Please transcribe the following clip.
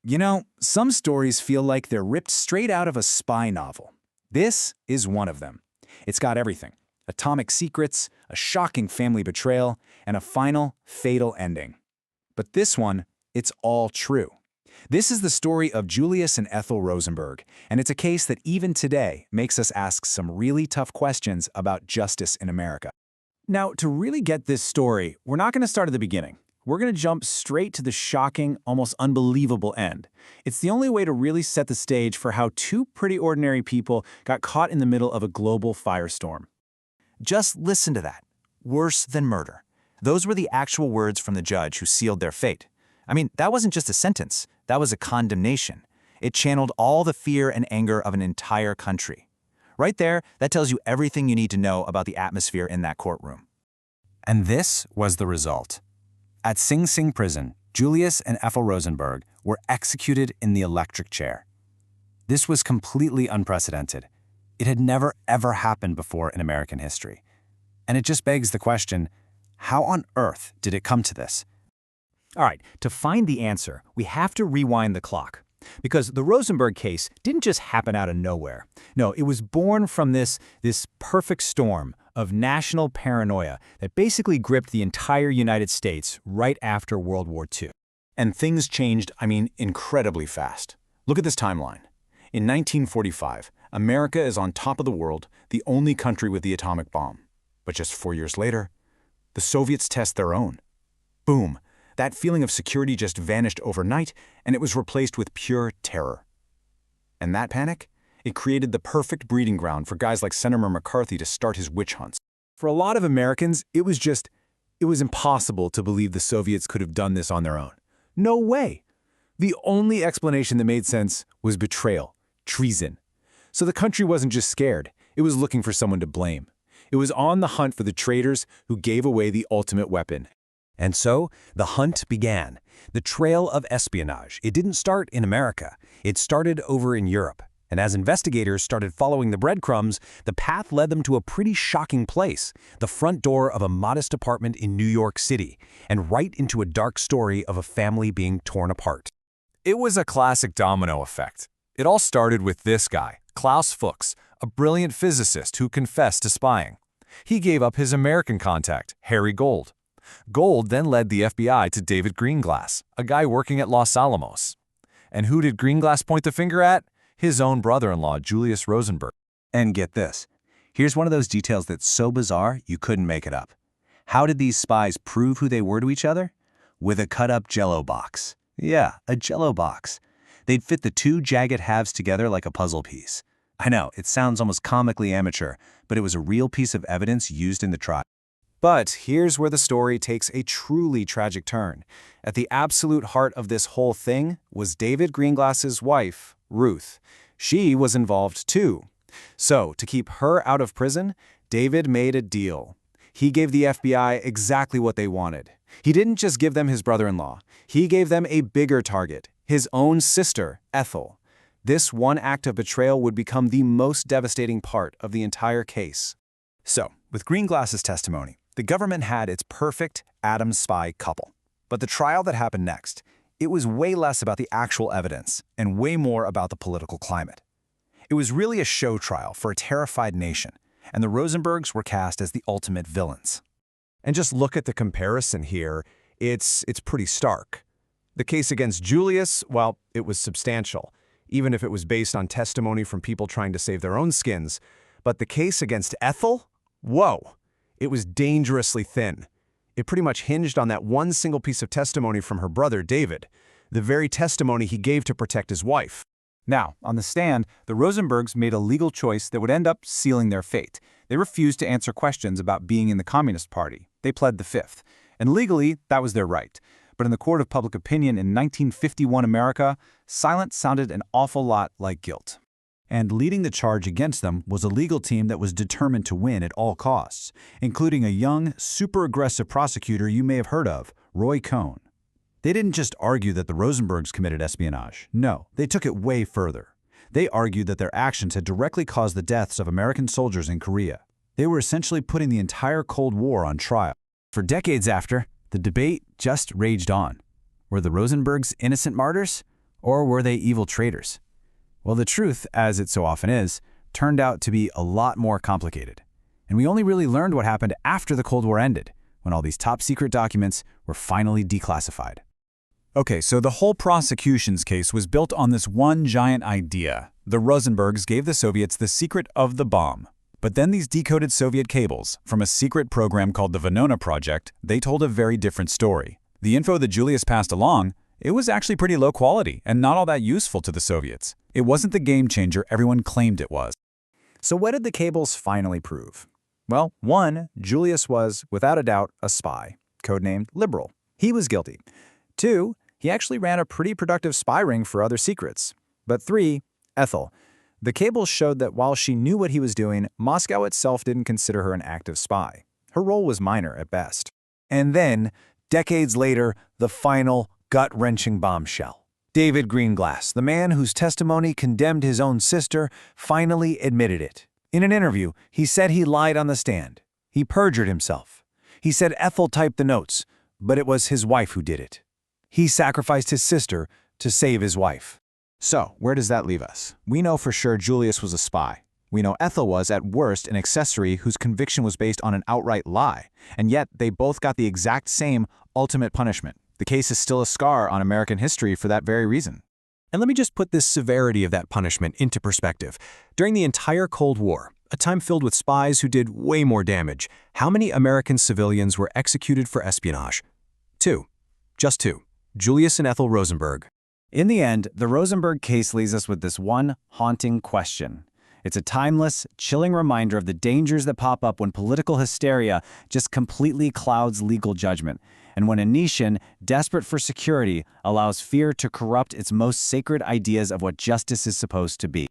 You know, some stories feel like they're ripped straight out of a spy novel. This is one of them. It's got everything: atomic secrets, a shocking family betrayal, and a final, fatal ending. But this one, it's all true. This is the story of Julius and Ethel Rosenberg, and it's a case that even today makes us ask some really tough questions about justice in America. Now, to really get this story, we're not going to start at the beginning. We're going to jump straight to the shocking, almost unbelievable end. It's the only way to really set the stage for how two pretty ordinary people got caught in the middle of a global firestorm. Just listen to that. Worse than murder. Those were the actual words from the judge who sealed their fate. I mean, that wasn't just a sentence. That was a condemnation. It channeled all the fear and anger of an entire country. Right there, that tells you everything you need to know about the atmosphere in that courtroom. And this was the result. At Sing Sing prison, Julius and Ethel Rosenberg were executed in the electric chair. This was completely unprecedented. It had never, ever happened before in American history. And it just begs the question, how on earth did it come to this? All right, to find the answer, we have to rewind the clock. Because the Rosenberg case didn't just happen out of nowhere. No, it was born from this perfect storm of national paranoia that basically gripped the entire United States right after World War II. And things changed, incredibly fast. Look at this timeline. In 1945, America is on top of the world, the only country with the atomic bomb. But just 4 years later, the Soviets test their own. Boom! That feeling of security just vanished overnight, and it was replaced with pure terror. And that panic? It created the perfect breeding ground for guys like Senator McCarthy to start his witch hunts. For a lot of Americans, it was impossible to believe the Soviets could have done this on their own. No way! The only explanation that made sense was betrayal, treason. So the country wasn't just scared, it was looking for someone to blame. It was on the hunt for the traitors who gave away the ultimate weapon. And so, the hunt began. The trail of espionage. It didn't start in America. It started over in Europe. And as investigators started following the breadcrumbs, the path led them to a pretty shocking place, the front door of a modest apartment in New York City, and right into a dark story of a family being torn apart. It was a classic domino effect. It all started with this guy, Klaus Fuchs, a brilliant physicist who confessed to spying. He gave up his American contact, Harry Gold. Gold then led the FBI to David Greenglass, a guy working at Los Alamos. And who did Greenglass point the finger at? His own brother-in-law, Julius Rosenberg. And get this. Here's one of those details that's so bizarre you couldn't make it up. How did these spies prove who they were to each other? With a cut-up Jell-O box. Yeah, a Jell-O box. They'd fit the two jagged halves together like a puzzle piece. I know, it sounds almost comically amateur, but it was a real piece of evidence used in the trial. But here's where the story takes a truly tragic turn. At the absolute heart of this whole thing was David Greenglass's wife, Ruth. She was involved too. So, to keep her out of prison, David made a deal. He gave the FBI exactly what they wanted. He didn't just give them his brother-in-law. He gave them a bigger target, his own sister, Ethel. This one act of betrayal would become the most devastating part of the entire case. So, with Greenglass's testimony, the government had its perfect Adam spy couple. But the trial that happened next, it was way less about the actual evidence and way more about the political climate. It was really a show trial for a terrified nation, and the Rosenbergs were cast as the ultimate villains. And just look at the comparison here. It's pretty stark. The case against Julius, well, it was substantial, even if it was based on testimony from people trying to save their own skins. But the case against Ethel? Whoa! It was dangerously thin. It pretty much hinged on that one single piece of testimony from her brother, David, the very testimony he gave to protect his wife. Now, on the stand, the Rosenbergs made a legal choice that would end up sealing their fate. They refused to answer questions about being in the Communist Party. They pled the Fifth. And legally, that was their right. But in the court of public opinion in 1951 America, silence sounded an awful lot like guilt. And leading the charge against them was a legal team that was determined to win at all costs, including a young, super aggressive prosecutor you may have heard of, Roy Cohn. They didn't just argue that the Rosenbergs committed espionage. No, they took it way further. They argued that their actions had directly caused the deaths of American soldiers in Korea. They were essentially putting the entire Cold War on trial. For decades after, the debate just raged on. Were the Rosenbergs innocent martyrs? Or were they evil traitors? Well, the truth, as it so often is, turned out to be a lot more complicated. And we only really learned what happened after the Cold War ended, when all these top-secret documents were finally declassified. Okay, so the whole prosecution's case was built on this one giant idea. The Rosenbergs gave the Soviets the secret of the bomb. But then these decoded Soviet cables, from a secret program called the Venona Project, they told a very different story. The info that Julius passed along, it was actually pretty low quality and not all that useful to the Soviets. It wasn't the game changer everyone claimed it was. So what did the cables finally prove? Well, 1, Julius was, without a doubt, a spy, codenamed Liberal. He was guilty. 2, he actually ran a pretty productive spy ring for other secrets. But 3, Ethel. The cables showed that while she knew what he was doing, Moscow itself didn't consider her an active spy. Her role was minor at best. And then, decades later, the final gut-wrenching bombshell. David Greenglass, the man whose testimony condemned his own sister, finally admitted it. In an interview, he said he lied on the stand. He perjured himself. He said Ethel typed the notes, but it was his wife who did it. He sacrificed his sister to save his wife. So, where does that leave us? We know for sure Julius was a spy. We know Ethel was, at worst, an accessory whose conviction was based on an outright lie. And yet, they both got the exact same ultimate punishment. The case is still a scar on American history for that very reason. And let me just put this severity of that punishment into perspective. During the entire Cold War, a time filled with spies who did way more damage, how many American civilians were executed for espionage? 2. Just 2. Julius and Ethel Rosenberg. In the end, the Rosenberg case leaves us with this one haunting question. It's a timeless, chilling reminder of the dangers that pop up when political hysteria just completely clouds legal judgment, and when a nation, desperate for security, allows fear to corrupt its most sacred ideas of what justice is supposed to be.